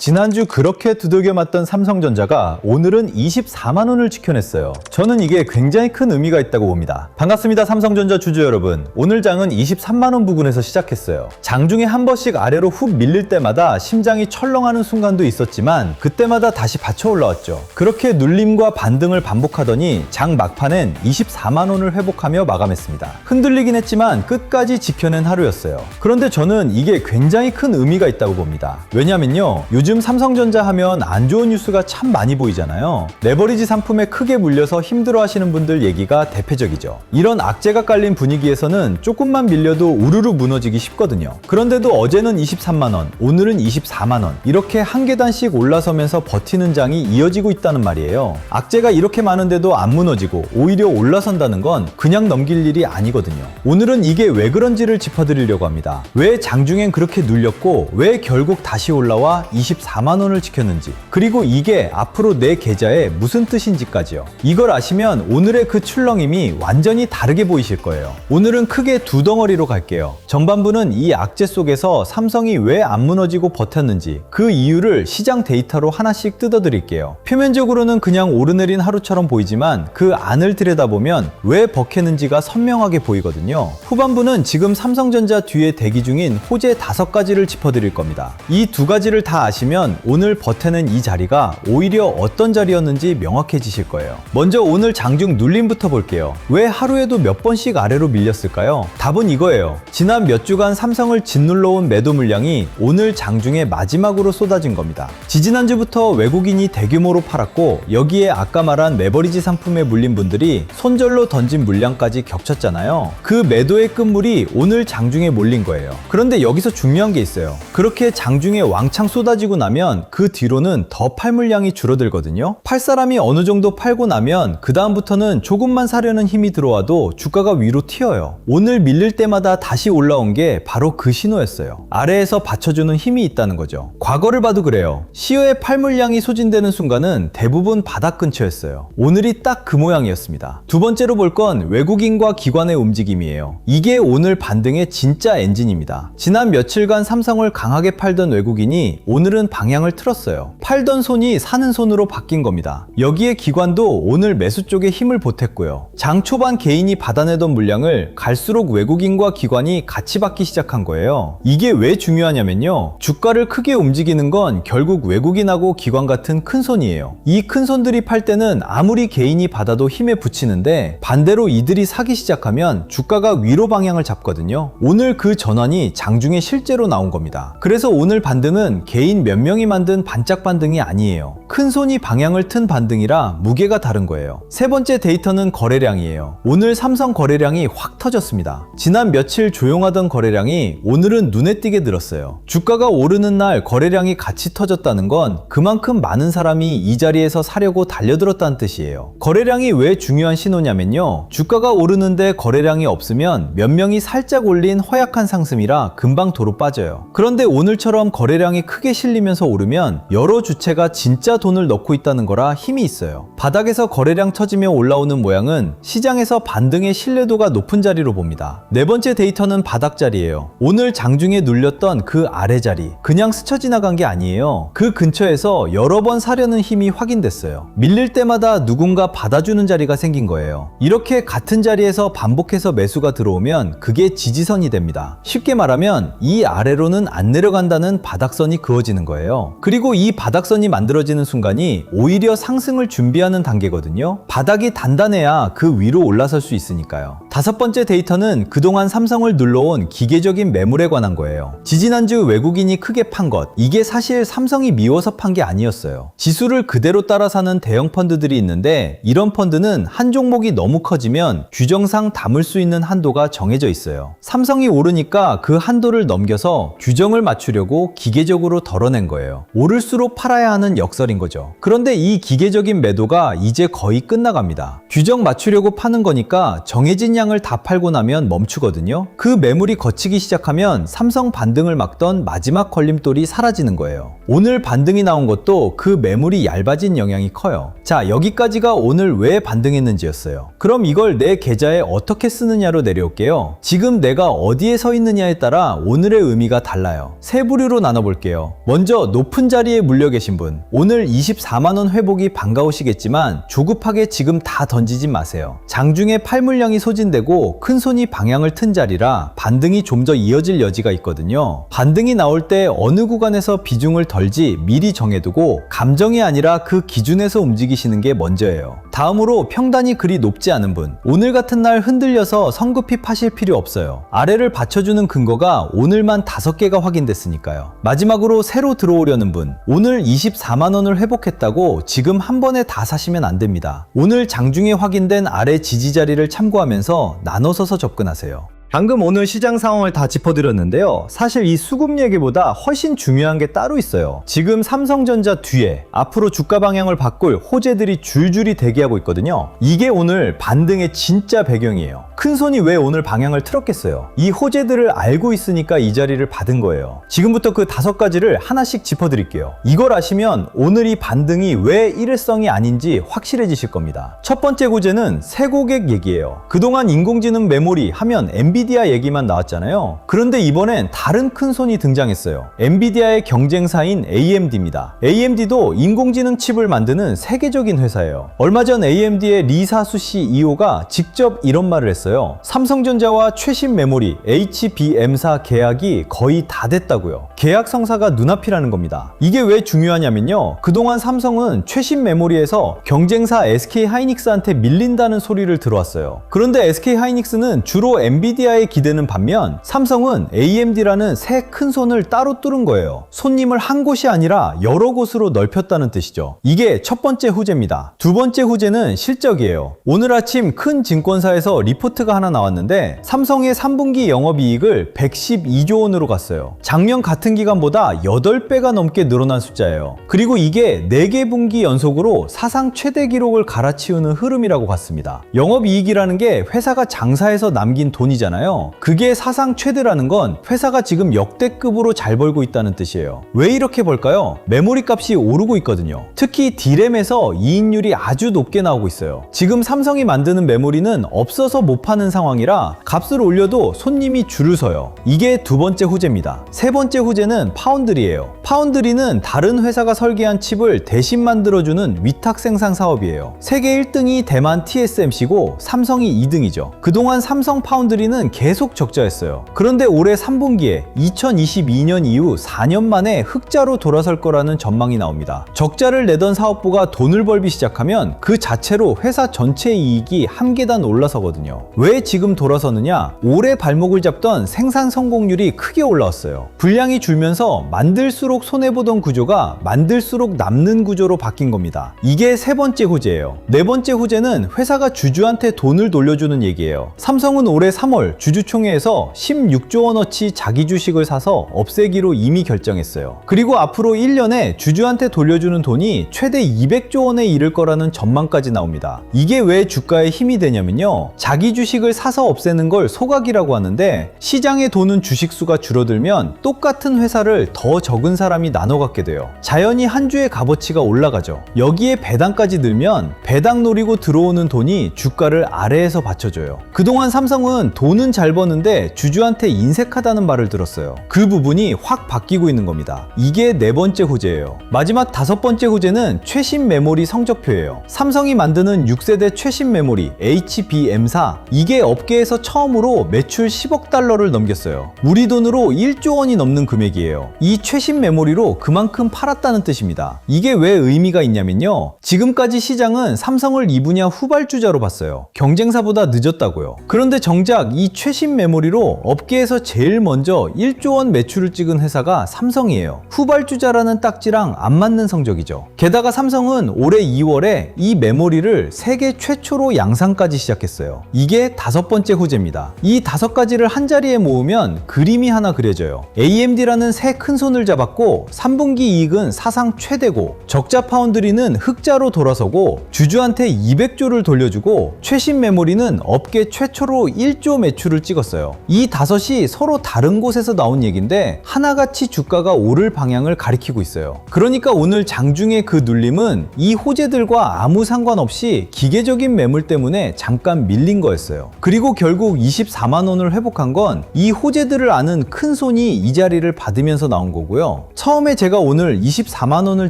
지난주 그렇게 두들겨 맞던 삼성전자가 오늘은 24만원을 지켜냈어요. 저는 이게 굉장히 큰 의미가 있다고 봅니다. 반갑습니다, 삼성전자 주주 여러분. 오늘 장은 23만원 부근에서 시작했어요. 장중에 한 번씩 아래로 훅 밀릴 때마다 심장이 철렁하는 순간도 있었지만 그때마다 다시 받쳐 올라왔죠. 그렇게 눌림과 반등을 반복하더니 장 막판엔 24만원을 회복하며 마감했습니다. 흔들리긴 했지만 끝까지 지켜낸 하루였어요. 그런데 저는 이게 굉장히 큰 의미가 있다고 봅니다. 왜냐면요, 요즘 삼성전자 하면 안 좋은 뉴스가 참 많이 보이잖아요. 레버리지 상품에 크게 물려서 힘들어 하시는 분들 얘기가 대표적이죠. 이런 악재가 깔린 분위기에서는 조금만 밀려도 우르르 무너지기 쉽거든요. 그런데도 어제는 23만원, 오늘은 24만원, 이렇게 한 계단씩 올라서면서 버티는 장이 이어지고 있다는 말이에요. 악재가 이렇게 많은데도 안 무너지고 오히려 올라선다는 건 그냥 넘길 일이 아니거든요. 오늘은 이게 왜 그런지를 짚어드리려고 합니다. 왜 장중엔 그렇게 눌렸고 왜 결국 다시 올라와 24만원을 지켰는지, 그리고 이게 앞으로 내 계좌에 무슨 뜻인지까지요. 이걸 아시면 오늘의 그 출렁임이 완전히 다르게 보이실 거예요. 오늘은 크게 두 덩어리로 갈게요. 전반부는 이 악재 속에서 삼성이 왜 안 무너지고 버텼는지, 그 이유를 시장 데이터로 하나씩 뜯어드릴게요. 표면적으로는 그냥 오르내린 하루처럼 보이지만 그 안을 들여다보면 왜 버텼는지가 선명하게 보이거든요. 후반부는 지금 삼성전자 뒤에 대기 중인 호재 5가지를 짚어드릴 겁니다. 이 두 가지를 다 아시면 오늘 버텨낸 이 자리가 오히려 어떤 자리였는지 명확해지실 거예요. 먼저 오늘 장중 눌림부터 볼게요. 왜 하루에도 몇 번씩 아래로 밀렸을까요? 답은 이거예요. 지난 몇 주간 삼성을 짓눌러온 매도 물량이 오늘 장중에 마지막으로 쏟아진 겁니다. 지지난주부터 외국인이 대규모로 팔았고 여기에 아까 말한 레버리지 상품에 물린 분들이 손절로 던진 물량까지 겹쳤잖아요. 그 매도의 끝물이 오늘 장중에 몰린 거예요. 그런데 여기서 중요한 게 있어요. 그렇게 장중에 왕창 쏟아지고 나면 그 뒤로는 더 팔 물량이 줄어들거든요. 팔 사람이 어느 정도 팔고 나면 그 다음부터는 조금만 사려는 힘이 들어와도 주가가 위로 튀어요. 오늘 밀릴 때마다 다시 올라온 게 바로 그 신호였어요. 아래에서 받쳐주는 힘이 있다는 거죠. 과거를 봐도 그래요. 시효의 팔 물량이 소진되는 순간은 대부분 바닥 근처였어요. 오늘이 딱 그 모양이었습니다. 두 번째로 볼 건 외국인과 기관의 움직임이에요. 이게 오늘 반등의 진짜 엔진입니다. 지난 며칠간 삼성을 강하게 팔던 외국인이 오늘은 방향을 틀었어요. 팔던 손이 사는 손으로 바뀐 겁니다. 여기에 기관도 오늘 매수 쪽에 힘을 보탰고요. 장 초반 개인이 받아내던 물량을 갈수록 외국인과 기관이 같이 받기 시작한 거예요. 이게 왜 중요하냐면요, 주가를 크게 움직이는 건 결국 외국인하고 기관 같은 큰 손이에요. 이 큰 손들이 팔 때는 아무리 개인이 받아도 힘에 부치는데 반대로 이들이 사기 시작하면 주가가 위로 방향을 잡거든요. 오늘 그 전환이 장중에 실제로 나온 겁니다. 그래서 오늘 반등은 개인 몇 명이 만든 반짝 반등이 아니에요. 큰 손이 방향을 튼 반등이라 무게가 다른 거예요. 세 번째 데이터는 거래량이에요. 오늘 삼성 거래량이 확 터졌습니다. 지난 며칠 조용하던 거래량이 오늘은 눈에 띄게 늘었어요. 주가가 오르는 날 거래량이 같이 터졌다는 건 그만큼 많은 사람이 이 자리에서 사려고 달려들었다는 뜻이에요. 거래량이 왜 중요한 신호냐면요, 주가가 오르는데 거래량이 없으면 몇 명이 살짝 올린 허약한 상승이라 금방 도로 빠져요. 그런데 오늘처럼 거래량이 크게 실리면서 오르면 여러 주체가 진짜 돈을 넣고 있다는 거라 힘이 있어요. 바닥에서 거래량 터지며 올라오는 모양은 시장에서 반등의 신뢰도가 높은 자리로 봅니다. 네 번째 데이터는 바닥 자리예요. 오늘 장중에 눌렸던 그 아래 자리, 그냥 스쳐 지나간 게 아니에요. 그 근처에서 여러 번 사려는 힘이 확인됐어요. 밀릴 때마다 누군가 받아주는 자리가 생긴 거예요. 이렇게 같은 자리에서 반복해서 매수가 들어오면 그게 지지선이 됩니다. 쉽게 말하면 이 아래로는 안 내려간다는 바닥선이 그어지는 거예요. 그리고 이 바닥선이 만들어지는 순간이 오히려 상승을 준비하는 단계거든요. 바닥이 단단해야 그 위로 올라설 수 있으니까요. 다섯 번째 데이터는 그동안 삼성을 눌러온 기계적인 매물에 관한 거예요. 지지난주 외국인이 크게 판 것, 이게 사실 삼성이 미워서 판 게 아니었어요. 지수를 그대로 따라 사는 대형 펀드들이 있는데 이런 펀드는 한 종목이 너무 커지면 규정상 담을 수 있는 한도가 정해져 있어요. 삼성이 오르니까 그 한도를 넘겨서 규정을 맞추려고 기계적으로 덜어낸 거예요. 오를수록 팔아야 하는 역설인 거죠. 그런데 이 기계적인 매도가 이제 거의 끝나갑니다. 규정 맞추려고 파는 거니까 정해진 양을 다 팔고 나면 멈추거든요. 그 매물이 거치기 시작하면 삼성 반등을 막던 마지막 걸림돌이 사라지는 거예요. 오늘 반등이 나온 것도 그 매물이 얇아진 영향이 커요. 자, 여기까지가 오늘 왜 반등했는지였어요. 그럼 이걸 내 계좌에 어떻게 쓰느냐로 내려올게요. 지금 내가 어디에 서 있느냐에 따라 오늘의 의미가 달라요. 세 부류로 나눠볼게요. 먼저 먼저 높은 자리에 물려 계신 분, 오늘 24만원 회복이 반가우시겠지만 조급하게 지금 다 던지진 마세요. 장중에 팔물량이 소진되고 큰손이 방향을 튼 자리라 반등이 좀 더 이어질 여지가 있거든요. 반등이 나올 때 어느 구간에서 비중을 덜지 미리 정해두고 감정이 아니라 그 기준에서 움직이시는 게 먼저예요. 다음으로 평단이 그리 높지 않은 분, 오늘 같은 날 흔들려서 성급히 파실 필요 없어요. 아래를 받쳐주는 근거가 오늘만 5개가 확인됐으니까요. 마지막으로 새로 들어오려는 분, 오늘 24만원을 회복했다고 지금 한 번에 다 사시면 안 됩니다. 오늘 장중에 확인된 아래 지지 자리를 참고하면서 나눠서서 접근하세요. 방금 오늘 시장 상황을 다 짚어드렸는데요. 사실 이 수급 얘기보다 훨씬 중요한 게 따로 있어요. 지금 삼성전자 뒤에 앞으로 주가 방향을 바꿀 호재들이 줄줄이 대기하고 있거든요. 이게 오늘 반등의 진짜 배경이에요. 큰손이 왜 오늘 방향을 틀었겠어요? 이 호재들을 알고 있으니까 이 자리를 받은 거예요. 지금부터 그 5가지를 하나씩 짚어드릴게요. 이걸 아시면 오늘 이 반등이 왜 일회성이 아닌지 확실해지실 겁니다. 첫 번째 호재는 새 고객 얘기예요. 그동안 인공지능 메모리 하면 엔비디아 얘기만 나왔잖아요. 그런데 이번엔 다른 큰손이 등장했어요. 엔비디아의 경쟁사인 AMD입니다. AMD도 인공지능 칩을 만드는 세계적인 회사예요. 얼마 전 AMD의 리사수 CEO가 직접 이런 말을 했어요. 삼성전자와 최신 메모리 HBM사 계약이 거의 다 됐다고요. 계약 성사가 눈앞이라는 겁니다. 이게 왜 중요하냐면요. 그동안 삼성은 최신 메모리에서 경쟁사 SK하이닉스한테 밀린다는 소리를 들어왔어요. 그런데 SK하이닉스는 주로 엔비디아에 기대는 반면 삼성은 AMD라는 새 큰손을 따로 뚫은 거예요. 손님을 한 곳이 아니라 여러 곳으로 넓혔다는 뜻이죠. 이게 첫 번째 호재입니다. 두 번째 호재는 실적이에요. 오늘 아침 큰 증권사에서 리포트가 하나 나왔는데 삼성의 3분기 영업이익을 112조 원으로 갔어요. 작년 같은 기간보다 8배가 넘게 늘어난 숫자예요. 그리고 이게 4개 분기 연속으로 사상 최대 기록을 갈아치우는 흐름이라고 봤습니다. 영업이익이라는 게 회사가 장사해서 남긴 돈이잖아요. 그게 사상 최대라는 건 회사가 지금 역대급으로 잘 벌고 있다는 뜻이에요. 왜 이렇게 벌까요? 메모리 값이 오르고 있거든요. 특히 D램에서 이익률이 아주 높게 나오고 있어요. 지금 삼성이 만드는 메모리는 없어서 못 파는 상황이라 값을 올려도 손님이 줄을 서요. 이게 두 번째 호재입니다. 세 번째 호재는 파운드리예요. 파운드리는 다른 회사가 설계한 칩을 대신 만들어주는 위탁 생산 사업이에요. 세계 1등이 대만 TSMC고 삼성이 2등이죠. 그동안 삼성 파운드리는 계속 적자였어요. 그런데 올해 3분기에 2022년 이후 4년 만에 흑자로 돌아설 거라는 전망이 나옵니다. 적자를 내던 사업부가 돈을 벌기 시작하면 그 자체로 회사 전체 이익이 한 계단 올라서거든요. 왜 지금 돌아서느냐? 올해 발목을 잡던 생산 성공률이 크게 올라왔어요. 분량이 줄면서 만들수록 손해보던 구조가 만들수록 남는 구조로 바뀐 겁니다. 이게 세 번째 호재예요. 네 번째 호재는 회사가 주주한테 돈을 돌려주는 얘기예요. 삼성은 올해 3월 주주총회에서 16조 원어치 자기 주식을 사서 없애기로 이미 결정했어요. 그리고 앞으로 1년에 주주한테 돌려주는 돈이 최대 200조 원에 이를 거라는 전망까지 나옵니다. 이게 왜 주가에 힘이 되냐면요. 자기 주식을 사서 없애는 걸 소각이라고 하는데 시장에 도는 주식수가 줄어들면 똑같은 회사를 더 적은 사람이 나눠 갖게 돼요. 자연히 한 주의 값어치가 올라가죠. 여기에 배당까지 늘면 배당 노리고 들어오는 돈이 주가를 아래에서 받쳐줘요. 그동안 삼성은 돈은 잘 버는데 주주한테 인색하다는 말을 들었어요. 그 부분이 확 바뀌고 있는 겁니다. 이게 네 번째 호재예요. 마지막 다섯 번째 호재는 최신 메모리 성적표예요. 삼성이 만드는 6세대 최신 메모리 HBM사, 이게 업계에서 처음으로 매출 10억 달러를 넘겼어요. 우리 돈으로 1조 원이 넘는 금액이에요. 이 최신 메모리로 그만큼 팔았다는 뜻입니다. 이게 왜 의미가 있냐면요. 지금까지 시장은 삼성을 이 분야 후발주자로 봤어요. 경쟁사보다 늦었다고요. 그런데 정작 이 최신 메모리로 업계에서 제일 먼저 1조 원 매출을 찍은 회사가 삼성이에요. 후발주자라는 딱지랑 안 맞는 성적이죠. 게다가 삼성은 올해 2월에 이 메모리를 세계 최초로 양산까지 시작했어요. 이게 다섯 번째 호재입니다. 이 5가지를 한 자리에 모으면 그림이 하나 그려져요. AMD라는 새 큰손을 잡았고 3분기 이익은 사상 최대고 적자 파운드리는 흑자로 돌아서고 주주한테 200조를 돌려주고 최신 메모리는 업계 최초로 1조 매출 매출을 찍었어요. 이 5이 서로 다른 곳에서 나온 얘기인데 하나같이 주가가 오를 방향을 가리키고 있어요. 그러니까 오늘 장중의 그 눌림은 이 호재들과 아무 상관없이 기계적인 매물 때문에 잠깐 밀린 거였어요. 그리고 결국 24만 원을 회복한 건 이 호재들을 아는 큰 손이 이 자리를 받으면서 나온 거고요. 처음에 제가 오늘 24만 원을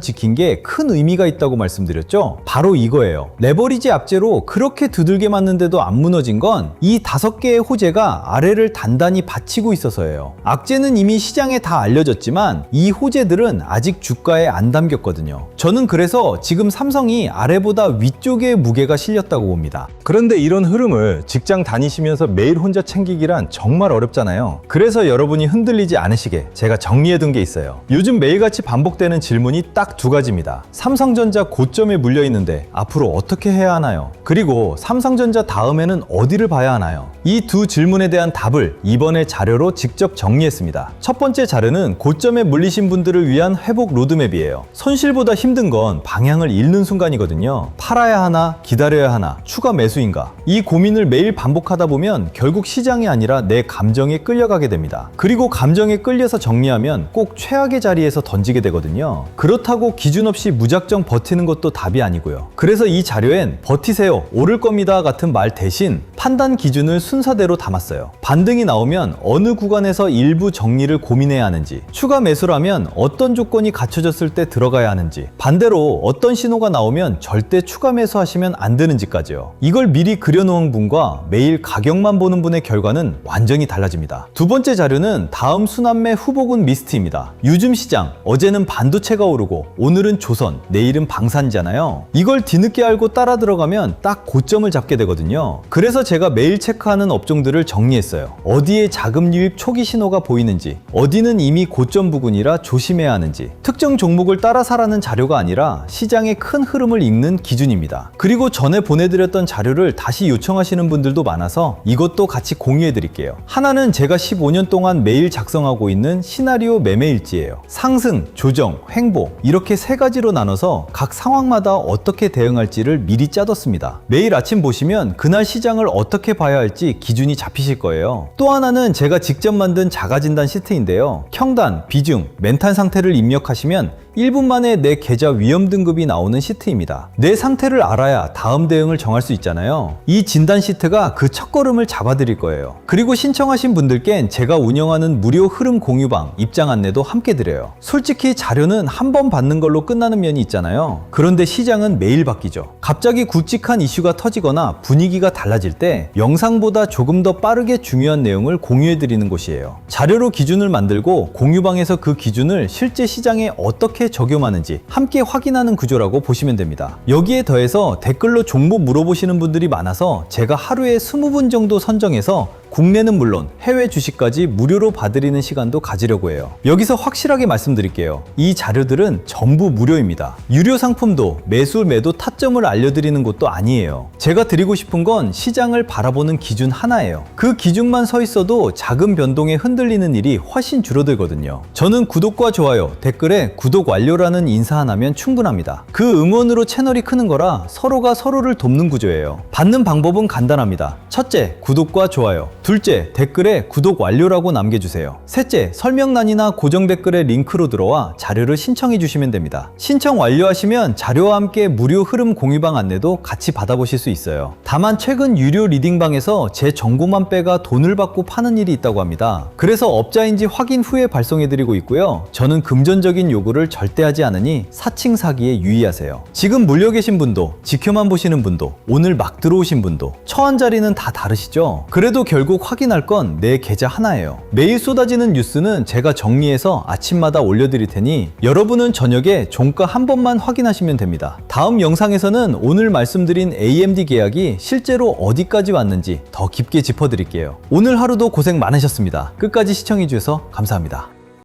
지킨 게 큰 의미가 있다고 말씀드렸죠? 바로 이거예요. 레버리지 악재로 그렇게 두들겨 맞는데도 안 무너진 건 이 5개의 호재가 아래를 단단히 받치고 있어서예요. 악재는 이미 시장에 다 알려졌지만 이 호재들은 아직 주가에 안 담겼거든요. 저는 그래서 지금 삼성이 아래보다 위쪽에 무게가 실렸다고 봅니다. 그런데 이런 흐름을 직장 다니시면서 매일 혼자 챙기기란 정말 어렵잖아요. 그래서 여러분이 흔들리지 않으시게 제가 정리해둔 게 있어요. 요즘 매일같이 반복되는 질문이 딱 2가지입니다. 삼성전자 고점에 물려있는데 앞으로 어떻게 해야 하나요? 그리고 삼성전자 다음에는 어디를 봐야 하나요? 이 두 질문에 대한 답을 이번에 자료로 직접 정리했습니다. 첫 번째 자료는 고점에 물리신 분들을 위한 회복 로드맵이에요. 손실보다 힘든 건 방향을 잃는 순간이거든요. 팔아야 하나, 기다려야 하나, 추가 매수인가? 이 고민을 매일 반복하다 보면 결국 시장이 아니라 내 감정에 끌려가게 됩니다. 그리고 감정에 끌려서 정리하면 꼭 최악의 자리에서 던지게 되거든요. 그렇다고 기준 없이 무작정 버티는 것도 답이 아니고요. 그래서 이 자료엔 버티세요, 오를 겁니다 같은 말 대신 판단 기준을 순서대로 담았어요. 반등이 나오면 어느 구간에서 일부 정리를 고민해야 하는지, 추가 매수라면 어떤 조건이 갖춰졌을 때 들어가야 하는지, 반대로 어떤 신호가 나오면 절대 추가 매수하시면 안 되는지까지요. 이걸 미리 그려놓은 분과 매일 가격만 보는 분의 결과는 완전히 달라집니다. 두 번째 자료는 다음 순환매 후보군 리스트입니다. 요즘 시장, 어제는 반도체가 오르고 오늘은 조선, 내일은 방산이잖아요. 이걸 뒤늦게 알고 따라 들어가면 딱 고점을 잡게 되거든요. 그래서 제가 매일 체크하는 업종들을 정리했어요. 어디에 자금 유입 초기 신호가 보이는지, 어디는 이미 고점 부근이라 조심해야 하는지, 특정 종목을 따라 사라는 자료가 아니라 시장의 큰 흐름을 읽는 기준입니다. 그리고 전에 보내드렸던 자료를 다시 요청하시는 분들도 많아서 이것도 같이 공유해드릴게요. 하나는 제가 15년 동안 매일 작성하고 있는 시나리오 매매일지예요. 상승, 조정, 횡보 이렇게 3가지로 나눠서 각 상황마다 어떻게 대응할지를 미리 짜뒀습니다. 매일 아침 보시면 그날 시장을 어떻게 봐야 할지 기준이 잡히실 거예요. 또 하나는 제가 직접 만든 자가진단 시트인데요. 평단, 비중, 멘탈 상태를 입력하시면 1분 만에 내 계좌 위험 등급이 나오는 시트입니다. 내 상태를 알아야 다음 대응을 정할 수 있잖아요. 이 진단 시트가 그 첫걸음을 잡아드릴 거예요. 그리고 신청하신 분들께는 제가 운영하는 무료 흐름 공유방 입장 안내도 함께 드려요. 솔직히 자료는 한 번 받는 걸로 끝나는 면이 있잖아요. 그런데 시장은 매일 바뀌죠. 갑자기 굵직한 이슈가 터지거나 분위기가 달라질 때 영상보다 조금 더 빠르게 중요한 내용을 공유해드리는 곳이에요. 자료로 기준을 만들고 공유방에서 그 기준을 실제 시장에 어떻게 적용하는지 함께 확인하는 구조라고 보시면 됩니다. 여기에 더해서 댓글로 종목 물어보시는 분들이 많아서 제가 하루에 20분 정도 선정해서 국내는 물론 해외 주식까지 무료로 봐드리는 시간도 가지려고 해요. 여기서 확실하게 말씀드릴게요. 이 자료들은 전부 무료입니다. 유료 상품도 매수 매도 타점을 알려드리는 것도 아니에요. 제가 드리고 싶은 건 시장을 바라보는 기준 하나예요. 그 기준만 서 있어도 작은 변동에 흔들리는 일이 훨씬 줄어들거든요. 저는 구독과 좋아요, 댓글에 구독 완료라는 인사 하나면 충분합니다. 그 응원으로 채널이 크는 거라 서로가 서로를 돕는 구조예요. 받는 방법은 간단합니다. 첫째, 구독과 좋아요. 둘째, 댓글에 구독 완료라고 남겨주세요. 셋째, 설명란이나 고정 댓글에 링크로 들어와 자료를 신청해 주시면 됩니다. 신청 완료하시면 자료와 함께 무료 흐름 공유방 안내도 같이 받아보실 수 있어요. 다만 최근 유료 리딩방에서 제 정보만 빼가 돈을 받고 파는 일이 있다고 합니다. 그래서 업자인지 확인 후에 발송해드리고 있고요. 저는 금전적인 요구를 절대 하지 않으니 사칭 사기에 유의하세요. 지금 물려 계신 분도, 지켜만 보시는 분도, 오늘 막 들어오신 분도 처한 자리는 다 다르시죠? 그래도 결국 확인할 건 내 계좌 하나예요. 매일 쏟아지는 뉴스는 제가 정리해서 아침마다 올려드릴 테니 여러분은 저녁에 종가 한 번만 확인하시면 됩니다. 다음 영상에서는 오늘 말씀드린 AMD 계약이 실제로 어디까지 왔는지 더 깊게 짚어드릴게요. 오늘 하루도 고생 많으셨습니다. 끝까지 시청해주셔서 감사합니다.